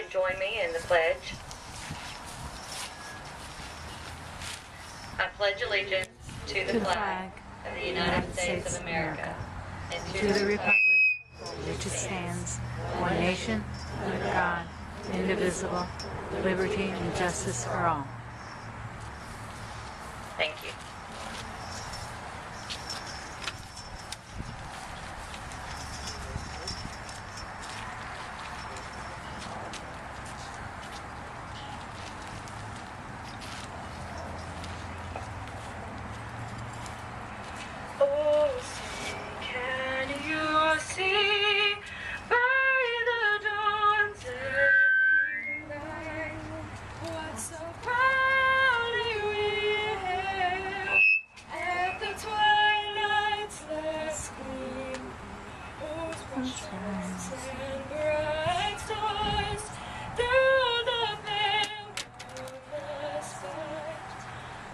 can join me in the pledge. I pledge allegiance to the flag of the United States of America and to the republic which it stands, one nation, under God, indivisible, liberty and justice for all. Thank you. Oh, say, can you see by the dawn's early light what so proudly we hailed at the twilight's last gleam? Whose brushes and bright stars through the pale moonless light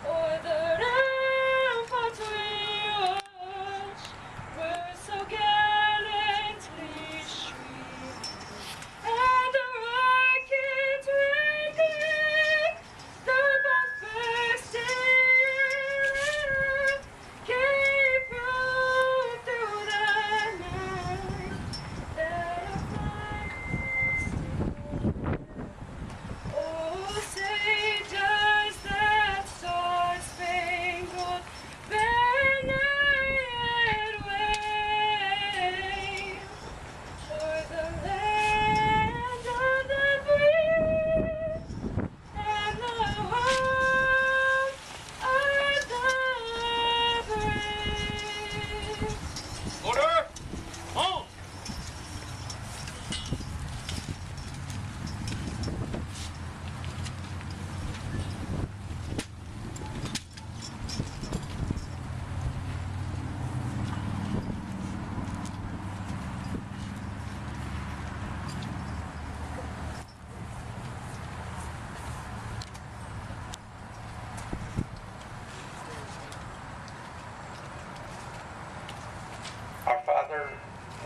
o'er the ramparts we watched were so gallantly streamed, and the rockets raging, the bombs bursting out, gave proof through the night that our flag was still there. Oh, say does that star-spangled banner yet wave o'er the land of the free and the home of the brave? Order! Hold! Our Father,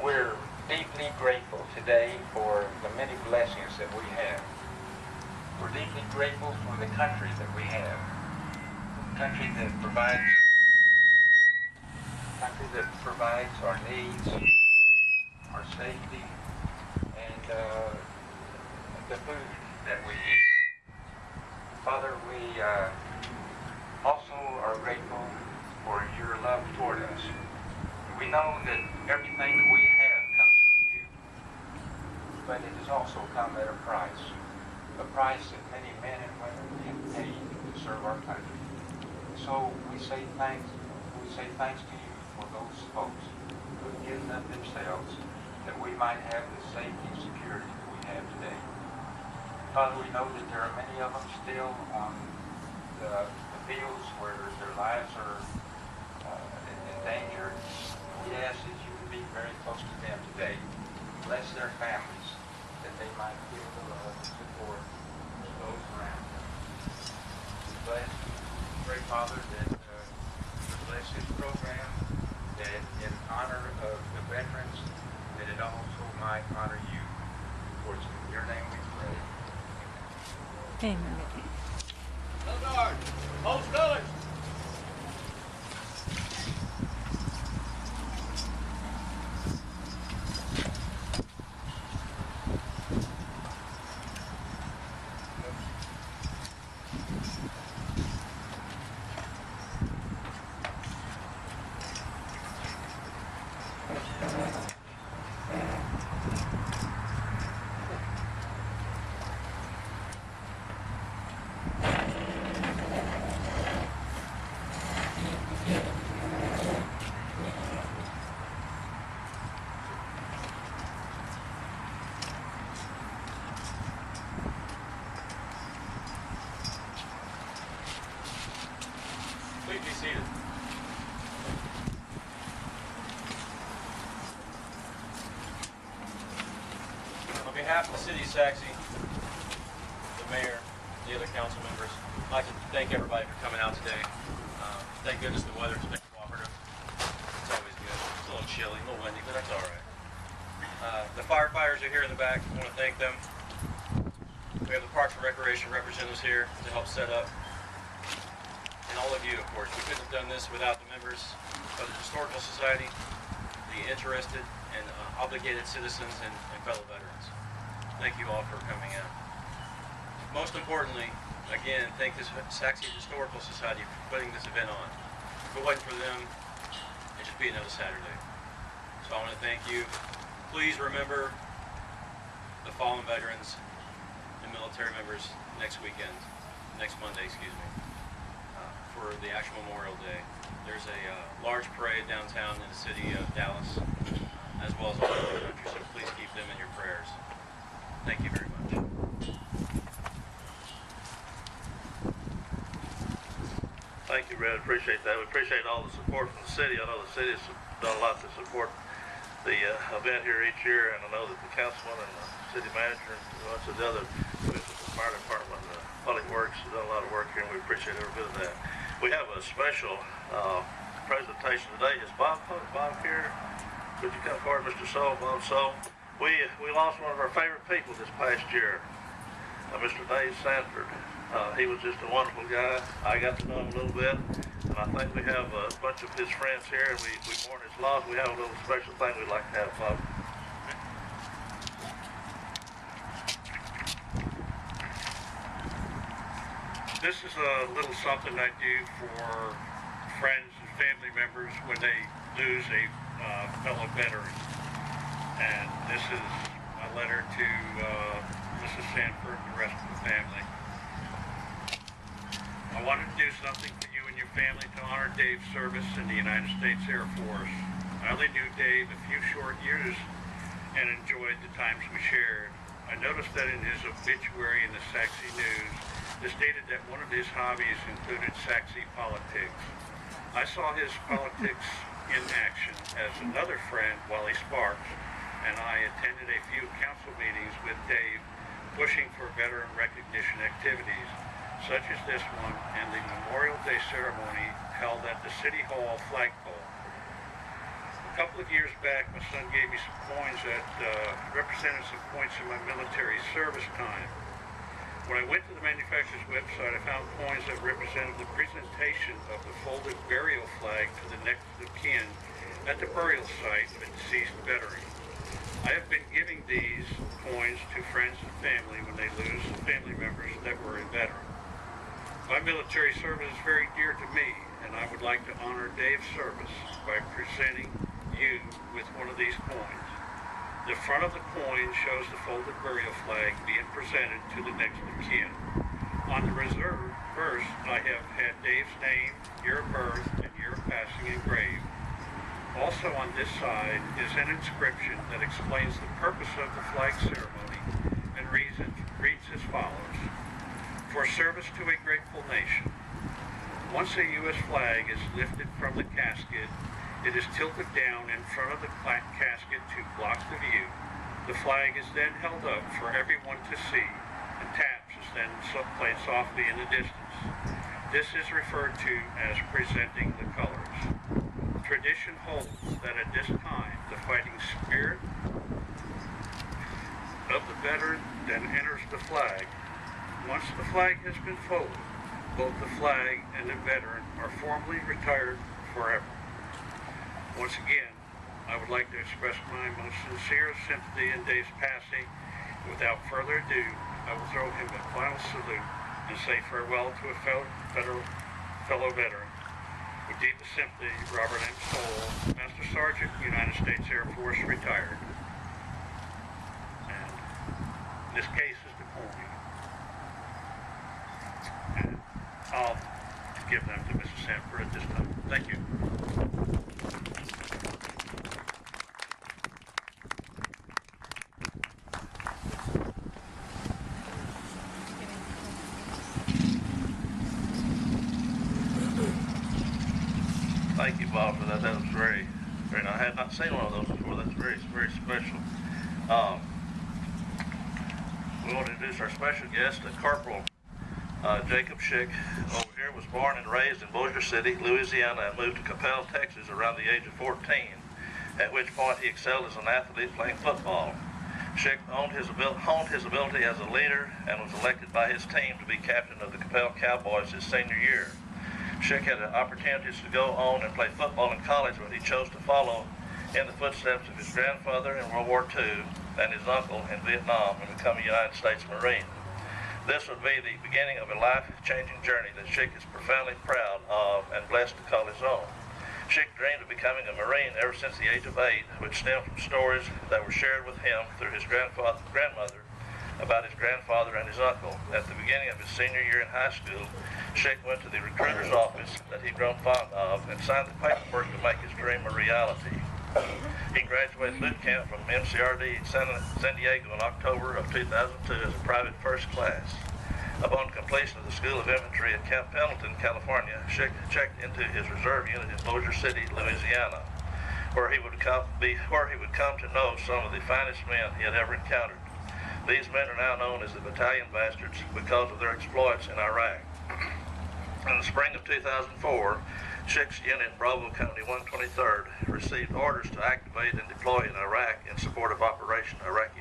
we're deeply grateful today for the many blessings that we have. We're deeply grateful for the country that we have. A country that provides our needs, our safety, and the food that we eat. Father, we also are grateful for your love toward us. We know that everything that we have comes from you, but it has also come at a price that many men and women have paid to serve our country. So we say thanks to you for those folks who have given up themselves that we might have the safety and security that we have today. Father, we know that there are many of them still on the fields where their lives are in danger. We ask that you would be very close to them today. Bless their families, that they might feel the love and support of those around them. We pray, Father, that you bless this program, that in honor of the veterans, that it also might honor you. For it's in your name we pray. Amen. Guard! Hold colors! Please be seated. On behalf of the City of Saxe, the mayor, the other council members, I'd like to thank everybody for coming out today. Thank goodness the weather's been cooperative. It's always good. It's a little chilly, a little windy, but that's all right. The firefighters are here in the back. I want to thank them. We have the Parks and Recreation representatives here to help set up. And all of you, of course. We couldn't have done this without the members of the Historical Society, the interested and obligated citizens and fellow veterans. Thank you all for coming out. Most importantly, again, thank the Saxe Historical Society for putting this event on. If it wasn't for them, it'd just be another Saturday. So I want to thank you. Please remember the fallen veterans and military members next Monday, for the actual Memorial Day. There's a large parade downtown in the city of Dallas, as well as all over the country, so please keep them in your prayers. Thank you very much. Thank you, Brad. Appreciate that. We appreciate all the support from the city. I know the city has done a lot to support the event here each year, and I know that the councilman and the city manager and a bunch of the other fire department and public works have done a lot of work here, and we appreciate every bit of that. We have a special presentation today. Is Bob here? Could you come forward, Mr. Soul? Bob Soul. We lost one of our favorite people this past year, Mr. Dave Sanford. He was just a wonderful guy. I got to know him a little bit, and I think we have a bunch of his friends here, and we mourn his loss. We have a little special thing we'd like to have, Bob. This is a little something I do for friends and family members when they lose a fellow veteran. And this is a letter to Mrs. Sanford and the rest of the family. I wanted to do something for you and your family to honor Dave's service in the United States Air Force. I only knew Dave a few short years and enjoyed the times we shared. I noticed that in his obituary in the Saxe News, it stated that one of his hobbies included Saxe politics. I saw his politics in action as another friend, Wally Sparks, and I attended a few council meetings with Dave pushing for veteran recognition activities, such as this one and the Memorial Day ceremony held at the City Hall flagpole. A couple of years back, my son gave me some coins that represented some points in my military service time. When I went to the manufacturer's website, I found coins that represented the presentation of the folded burial flag to the next of kin at the burial site of a deceased veteran. I have been giving these coins to friends and family when they lose family members that were a veteran. My military service is very dear to me, and I would like to honor Dave's service by presenting you with one of these coins. The front of the coin shows the folded burial flag being presented to the next of kin. On the reverse, I have had Dave's name, year of birth, and year of passing engraved. Also on this side is an inscription that explains the purpose of the flag ceremony and reads as follows. For service to a grateful nation. Once a U.S. flag is lifted from the casket, it is tilted down in front of the casket to block the view. The flag is then held up for everyone to see, and taps is then played softly in the distance. This is referred to as presenting the colors. Tradition holds that at this time, the fighting spirit of the veteran then enters the flag. Once the flag has been folded, both the flag and the veteran are formally retired forever. Once again, I would like to express my most sincere sympathy in Dave's passing. Without further ado, I will throw him a final salute and say farewell to a fellow veteran. With deepest sympathy, Robert M. Stoll, Master Sergeant, United States Air Force, retired. And this case is the coin. And I'll give them to Mrs. Sanford at this time. Thank you. Thank you, Bob, for that. That was very nice. I had not seen one of those before. That's very special. We want to introduce our special guest, Corporal Jacob Schick. Over here was born and raised in Bossier City, Louisiana, and moved to Coppell, Texas around the age of 14, at which point he excelled as an athlete playing football. Schick honed his ability as a leader and was elected by his team to be captain of the Capel Cowboys his senior year. Schick had opportunities to go on and play football in college, but he chose to follow in the footsteps of his grandfather in World War II and his uncle in Vietnam and become a United States Marine. This would be the beginning of a life-changing journey that Schick is profoundly proud of and blessed to call his own. Schick dreamed of becoming a Marine ever since the age of 8, which stemmed from stories that were shared with him through his grandmother about his grandfather and his uncle. At the beginning of his senior year in high school, Schick went to the recruiter's office that he'd grown fond of and signed the paperwork to make his dream a reality. He graduated boot camp from MCRD in San Diego in October of 2002 as a private first class. Upon completion of the School of Infantry at Camp Pendleton, California, Schick checked into his reserve unit in Bossier City, Louisiana, where he would come to know some of the finest men he had ever encountered. These men are now known as the Battalion Bastards because of their exploits in Iraq. In the spring of 2004, Schick's unit, Bravo Company 123rd, received orders to activate and deploy in Iraq in support of Operation Iraqi